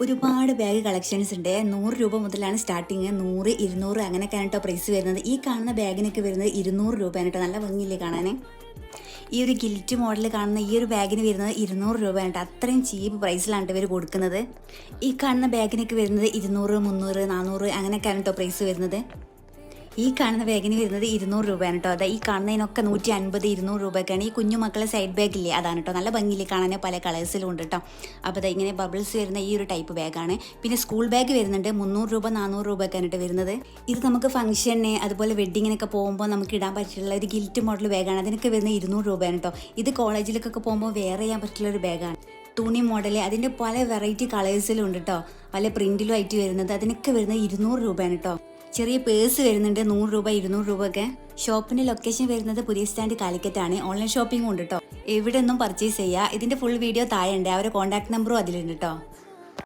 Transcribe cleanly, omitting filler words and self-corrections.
ഒരുപാട് bag collections ഉണ്ട്. 100 രൂപ മുതലാണ് സ്റ്റാർട്ടിങ്. 100, 200 അങ്ങനെയൊക്കെയാണ് കേട്ടോ പ്രൈസ് വരുന്നത്. ഈ കാണുന്ന ബാഗിനൊക്കെ വരുന്നത് 200 രൂപയാണ് കേട്ടോ. നല്ല ഭംഗിയില്ലേ കാണാൻ. ഈ ഒരു ഗിൽറ്റ് മോഡൽ കാണുന്ന ഈ ഒരു ബാഗിന് വരുന്നത് 200 രൂപയാണ് കേട്ടോ. അത്രയും ചീപ്പ് പ്രൈസിലാണ് ഇവർ കൊടുക്കുന്നത്. ഈ കാണുന്ന ബാഗിനൊക്കെ വരുന്നത് 200, 300, 400 അങ്ങനെയൊക്കെയാണ് കേട്ടോ പ്രൈസ് വരുന്നത്. ഈ കാണുന്ന ബാഗിന് വരുന്നത് 200 രൂപയാണ് കേട്ടോ. അതാ ഈ കാണുന്നതിനൊക്കെ 150, 200 രൂപയൊക്കെയാണ്. ഈ കുഞ്ഞു മക്കളെ സൈഡ് ബാഗില്ലേ, അതാണ് കേട്ടോ. നല്ല ഭംഗിയില്ലേ കാണാൻ, പല കളേഴ്സിലും ഉണ്ട് കേട്ടോ. അപ്പോൾ അതാ ഇങ്ങനെ ബബിൾസ് വരുന്ന ഈ ഒരു ടൈപ്പ് ബാഗാണ്. പിന്നെ സ്കൂൾ ബാഗ് വരുന്നുണ്ട്. 300 രൂപ, 400 രൂപയൊക്കെയാണ് കേട്ടോ വരുന്നത്. ഇത് നമുക്ക് ഫംഗ്ഷന് അതുപോലെ വെഡ്ഡിങ്ങിനൊക്കെ പോകുമ്പോൾ നമുക്ക് ഇടാൻ പറ്റിയുള്ള ഒരു ഗിൽറ്റ് മോഡൽ ബാഗാണ്. അതിനൊക്കെ വരുന്നത് 200 രൂപയാണ് കേട്ടോ. ഇത് കോളേജിലേക്കൊക്കെ പോകുമ്പോൾ വെയർ ചെയ്യാൻ പറ്റുള്ള ഒരു ബാഗാണ്. തുണി മോഡൽ അതിൻ്റെ പല വെറൈറ്റി കളേഴ്സിലും ഉണ്ട് കേട്ടോ. പല പ്രിൻറ്റിലും ആയിട്ട് വരുന്നത്. അതിനൊക്കെ വരുന്നത് 200 രൂപയാണ് കേട്ടോ. ചെറിയ പേഴ്സ് വരുന്നുണ്ട് 100 രൂപ, 200 രൂപ ഒക്കെ. ഷോപ്പിന്റെ ലൊക്കേഷൻ വരുന്നത് പുതിയ സ്റ്റാൻഡ് കാലിക്കറ്റാണ്. ഓൺലൈൻ ഷോപ്പിംഗും ഉണ്ട് കേട്ടോ. എവിടെ നിന്നും പർച്ചേസ് ചെയ്യുക. ഇതിന്റെ ഫുൾ വീഡിയോ താഴെ ഉണ്ട്. അവരുടെ കോൺടാക്ട് നമ്പറും അതിലുണ്ട് കേട്ടോ.